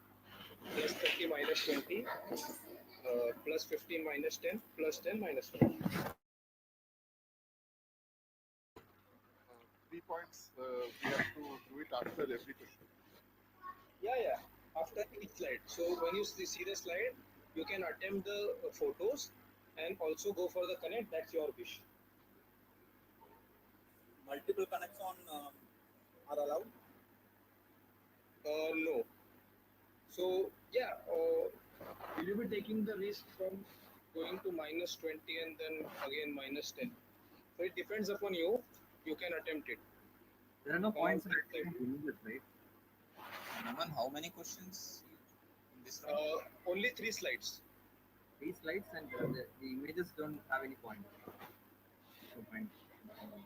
Plus 30 minus 20, plus 15 minus 10, plus 10 minus 5. 3 points, we have to do it after every question. Yeah, after each slide. So when you see the slide, you can attempt the photos and also go for the connect. That's your wish. Multiple connects on are allowed? No. So yeah, will you be taking the risk from going to minus 20 and then again minus 10? So it depends upon you. You can attempt it. There are no points in images, right? Naman, how many questions in this round? Only 3 slides. 3 slides and the images don't have any point. No point.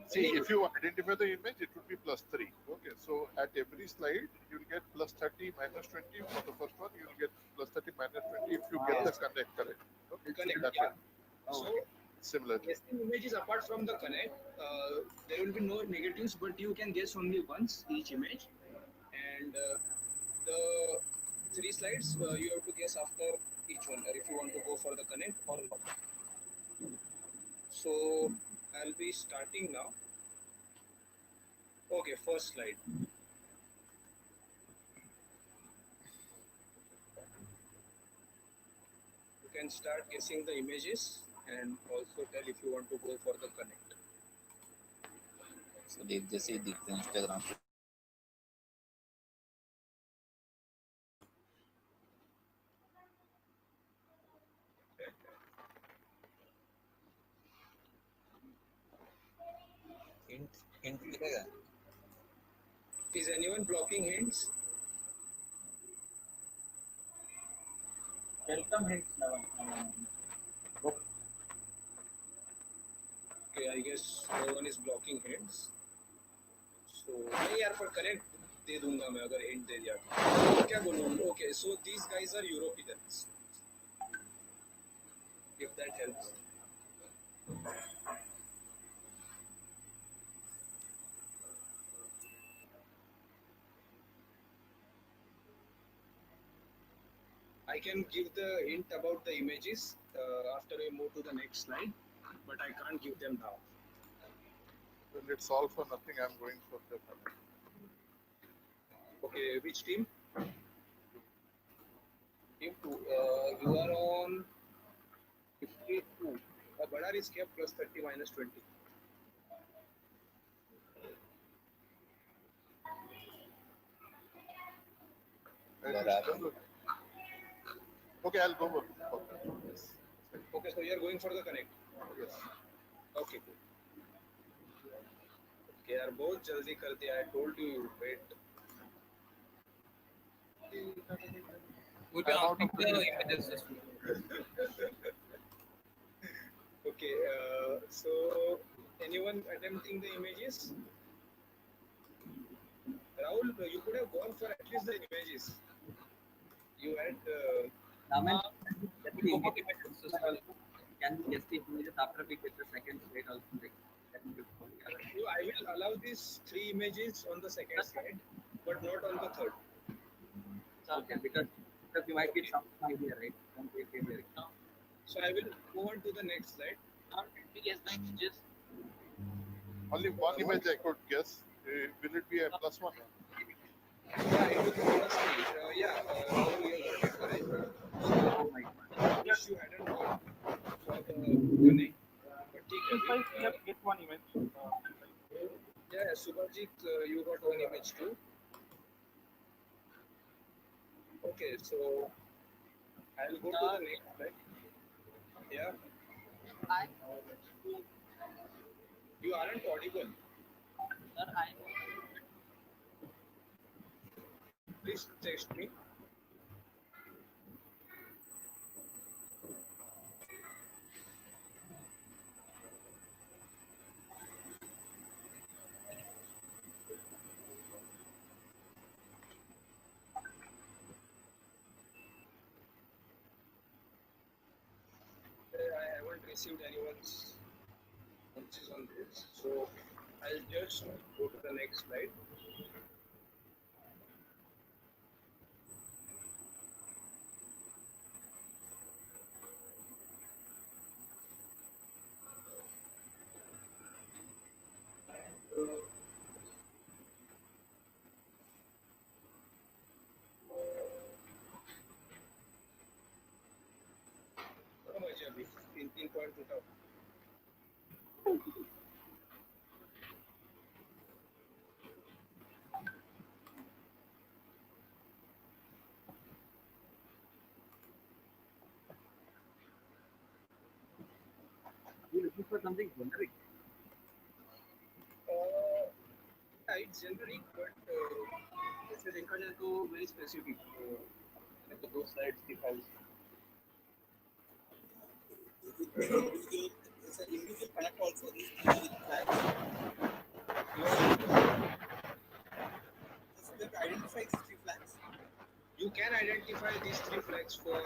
See, if you identify the image, it would be plus 3. Okay, so at every slide, you'll get plus 30 minus 20 for the first one. You'll get plus 30 minus 20 if you get the connect correct. Okay, Connect, that's yeah. it. So Similar. guessing images apart from the connect, there will be no negatives, but you can guess only once each image. And the 3 slides, you have to guess after each one, or if you want to go for the connect or not. So I'll be starting now. Okay, first slide. You can start guessing the images and also tell if you want to go for the connect. So देख जैसे दिखते हैं Instagram पे. Hint दिखेगा. Is anyone blocking hints? Welcome hints, Navan. Okay, I guess no one is blocking hints. So नहीं यार पर connect दे दूंगा मैं अगर hint दे दिया तो क्या बोलूँ? Okay, so these guys are Europeans. If that helps. I can give the hint about the images after I move to the next slide, but I can't give them now. Well, it's all for nothing. I'm going for the connect. Okay, which team? Team 2. You are on 52. A bada risk है plus 30 minus 20. Okay, I'll go for that. Yes. Okay, so you are going for the connect. Yes. Okay, cool. Okay, यार बहुत जल्दी कर दिया. I told you wait. We'll be I'm out asking of the the images as well. Okay, so anyone attempting the images? Rahul, you could have gone for at least the images. You had. Naman, We'll go for the images as well. can we guess the images after we get the second slide also? Like, can we do together? I will allow these 3 images on the second slide, but not on the third. Okay, because you might get some idea, right? Some idea. So I will go on to the next slide. We guess the images. only one image I could guess. Will it be a plus one? Yeah, it will be plus 3. Rahul, you got it correct. Oh my God. Wish you hadn't gone for the Q&A. But Get one image. yeah, Subhajit, you got one image too. Okay, so I'll go to the next slide. Yeah, I, you aren't audible. sir, I Please text me. I haven't received anyone's answers on this, so I'll just go to the next slide. मजा भी 3 point उठाओ. You're looking for something generic. It's generic, but जैसे देखा जाए तो very specific. तो दो slides दिखाई. It's an individual connect also. These three flags. So we have to identify these 3 flags. You can identify these 3 flags for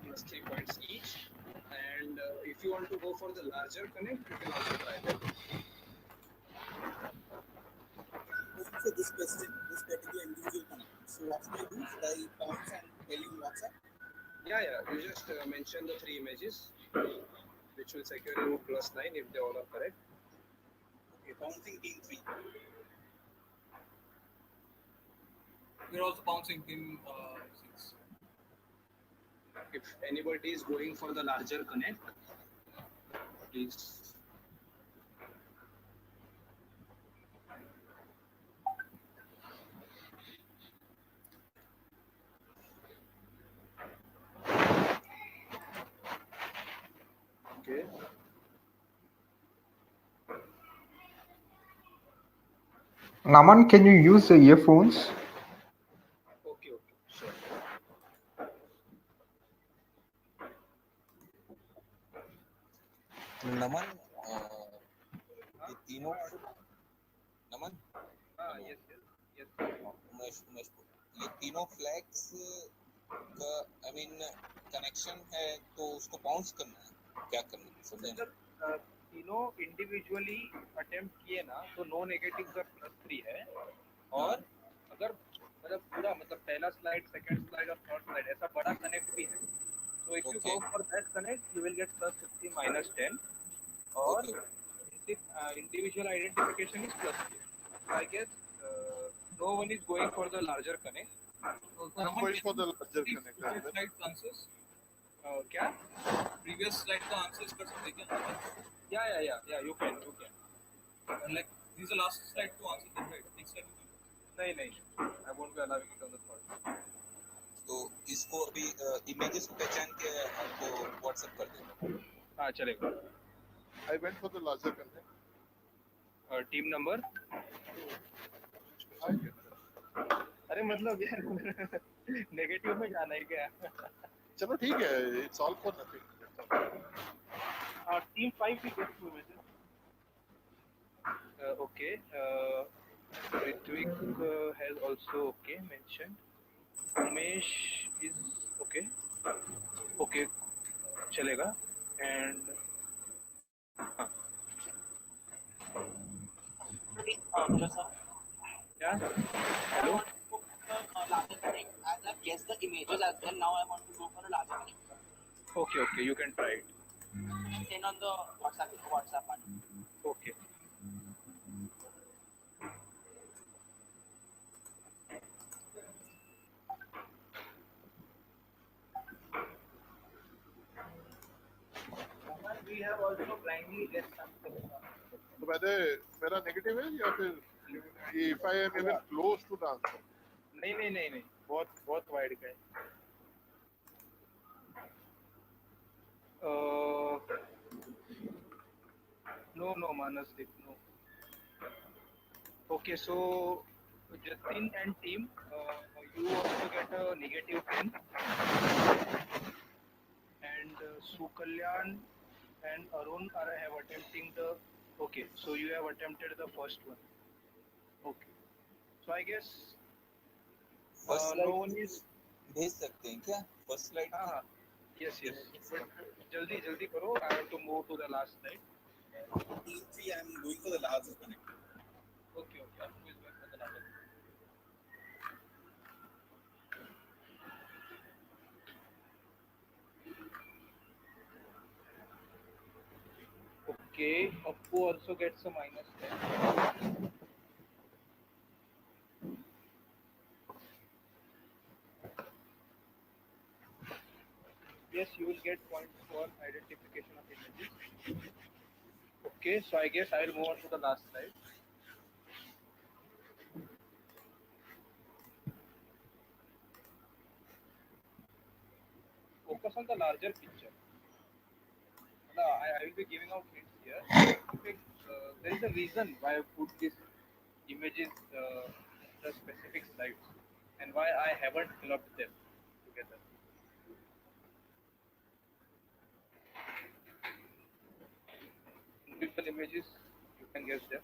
plus 3 points each, and if you want to go for the larger connect, you can also try that. So this particular individual connect. So what should I do? Should I bounce and tell you in WhatsApp? Yeah, you just mention the 3 images, which will secure you plus 9 if they all are correct. Okay, bouncing team 3. We're also bouncing team 6. If anybody is going for the larger connect, please. Okay. Naman, can you use the earphones? Okay, sure. नमन ये तीनों नमन Yes. Umesh ये तीनों flags का I mean connection है तो उसको bounce करना है क्या करना है समझे तीनों इंडिविजुअली अटेम्प्ट किए ना तो नो नेगेटिव का +3 है और अगर मतलब पूरा मतलब पहला स्लाइड सेकंड स्लाइड और थर्ड स्लाइड ऐसा बड़ा कनेक्ट भी है तो if you go for that connect you will get +50 -10 और individual identification is +3. I guess no one is going for the larger connect. I'm going for the larger connect. Slide answers. क्या? Previous slide का answers कर सकते क्या? Yeah. You can. And like these are last slide to answer them, right? Next slide. नहीं. I won't be allowing it on the third. तो इसको अभी images को पहचान के आपको व्हाट्सएप कर देना. हाँ चलेगा. I went for the larger connect. Team number? अरे मतलब यार नेगेटिव में जाना है क्या? चलो ठीक है, it's all for nothing. Team 5 we get 2 images. Okay. Ritvik has also okay mentioned. Umesh is okay. Okay, चलेगा. And Hello, sir. yeah. I Hello. want to go for the larger connect. As I've guessed the images as well, now I want to go for a larger connect. Okay. You can try it. Send on the WhatsApp one. Okay. We have also blindly guessed something. तो मेरा negative है या फिर if I am even close to the answer? नहीं. बहुत wide का है. No, Manasdeep, no. Okay, so Jatin and team, you also get a negative 10, and Sukalyan and Arun have attempting the. Okay, so you have attempted the first one. Okay, so I guess first no slide one is. भेज सकते हैं क्या? First slide. हाँ, yes. But जल्दी करो. I have to move to the last slide. Team 3, I am going for the larger connect. Okay. Appu is going for the larger. Okay, Appu also gets a minus 10. Yes, you will get points for identification of images. Okay, so I guess I will move on to the last slide. Focus on the larger picture. I will be giving out hints here. There is a reason why I put these images in the specific slides and why I haven't clubbed them together. Individual images, you can guess them.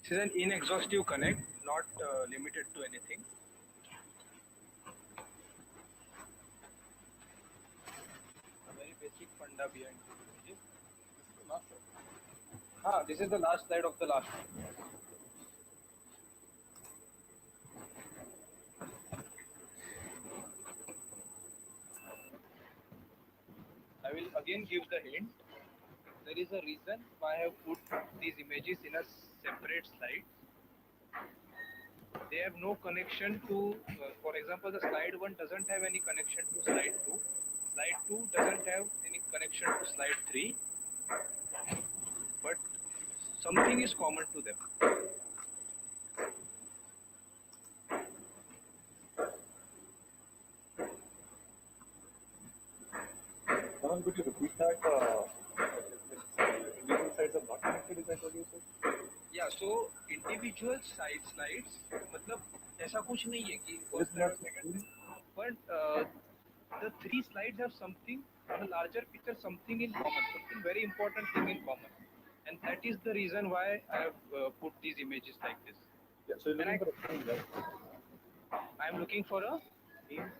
This is an inexhaustive connect, not limited to anything. A very basic funda behind this image. This is the last slide of the last one. I will again give the hint. There is a reason why I have put these images in a separate slide. They have no connection to, for example, the slide 1 doesn't have any connection to slide 2. Slide 2 doesn't have any connection to slide 3. But something is common to them. Could you repeat that? Individual sides are not connected, is that what you said? Yeah, so individual slides, मतलब ऐसा कुछ नहीं है कि but the 3 slides have something on a larger picture, something in common, something very important thing in common, and that is the reason why I have put these images like this. Yeah, so you're looking for a theme, right? I am looking for a Theme?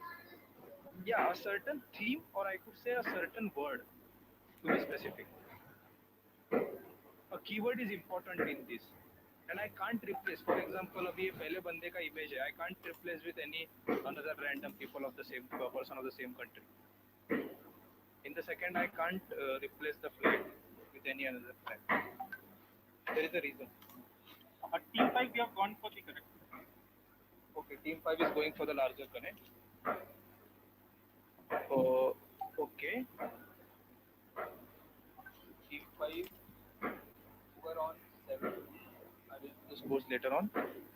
a certain theme, or I could say a certain word, to be specific. A keyword is important in this, and I can't replace. For example, अभी ये पहले बंदे का image है. I can't replace with any another random people of the same person of the same country. In the second, I can't replace the flag with any another flag. There is a reason. Team 5 we have gone for the correct. Okay, team 5 is going for the larger connect. Okay. Team 5 were on 7. I will disclose later on.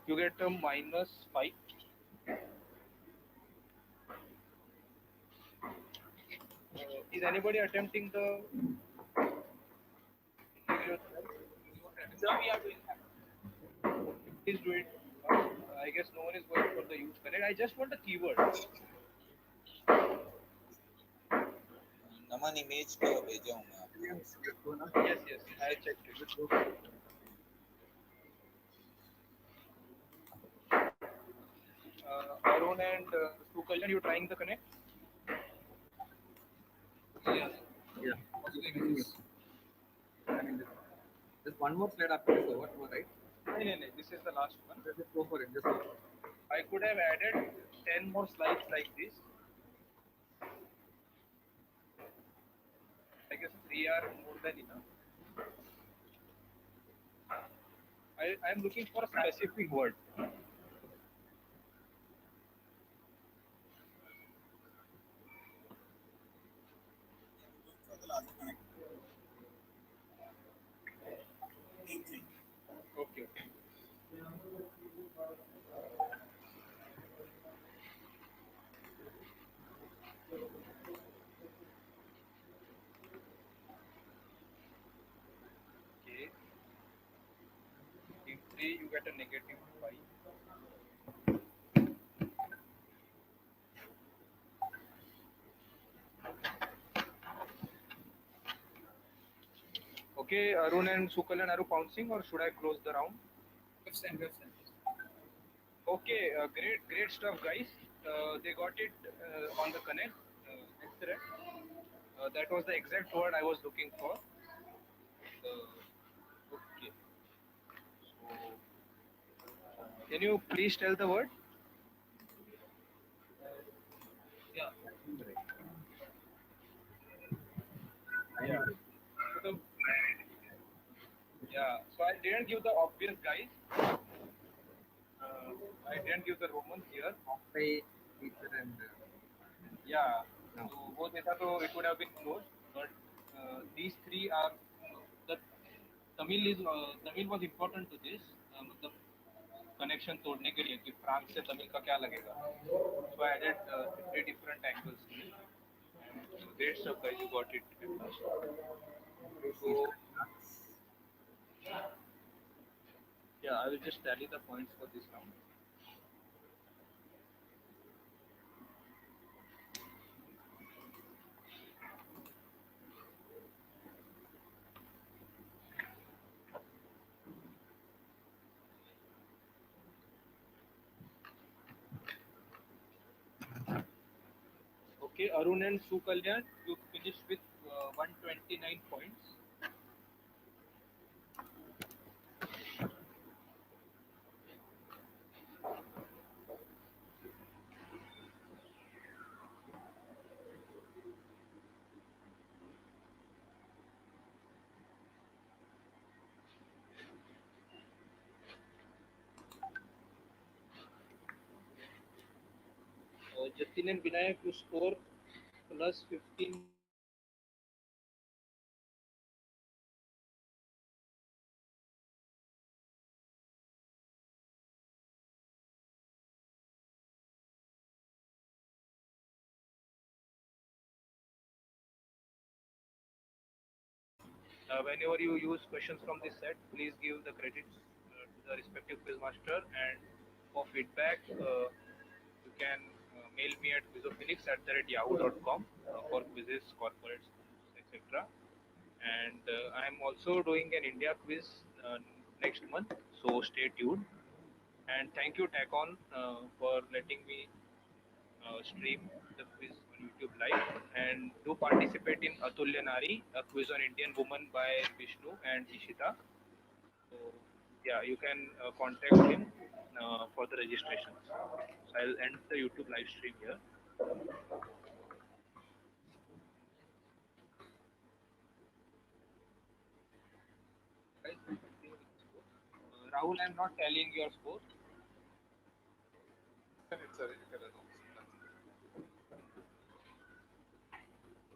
You get a -5. Is anybody attempting the video? Sir, we are doing that. Please do it. I guess no one is going for the use connect. I just want a keyword. Naman image को भेजा हूँ मैं आपको. Yes, yes, I checked it. Arun and Sukalyan, you trying the connect? Yeah. Yeah. Also the images. I mean, there's one more slide after this over, right? No, this is the last one. Just go for it. Just go for it. I could have added 10 more slides like this. I guess 3 are more than enough. I am looking for a specific word. For the last connect. Okay. Okay. In 3 you get a negative 5. Okay, Arun and Sukalan, are you pouncing or should I close the round? We've sent. Okay, great stuff, guys. They got it on the connect. Excellent. That was the exact word I was looking for. Okay. So, can you please tell the word? Yeah. Yeah. So, so I didn't give the obvious, guys. I didn't give the Romans here. Teacher and Yeah. No. So वो देखा तो it would have been close, but these three are the Tamil was important to this. मतलब connection तोड़ने के लिए कि France से तमिल का क्या लगेगा. So I added 3 different angles here. Great stuff, guys. You got it. So yeah, I will just tally the points for this round. Okay, Arun and Sukalyan, you finished with 129 points. Jatin and Vinayak, you score plus 15. Whenever you use questions from this set, please give the credits to the respective quiz master. And for feedback, you can mail me at quizophoenix@yahoo.com for quizzes, corporates, etc. And I am also doing an India quiz next month, so stay tuned. And thank you, TackOn, for letting me stream the quiz on YouTube live. And do participate in Atulya Nari, a quiz on Indian woman by Vishnu and Ishita. So yeah, you can contact him for the registration. So I'll end the YouTube live stream here. Rahul, I'm not telling your score. It's a you can announce.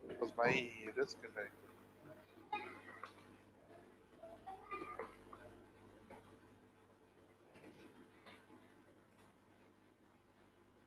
It was my risk and I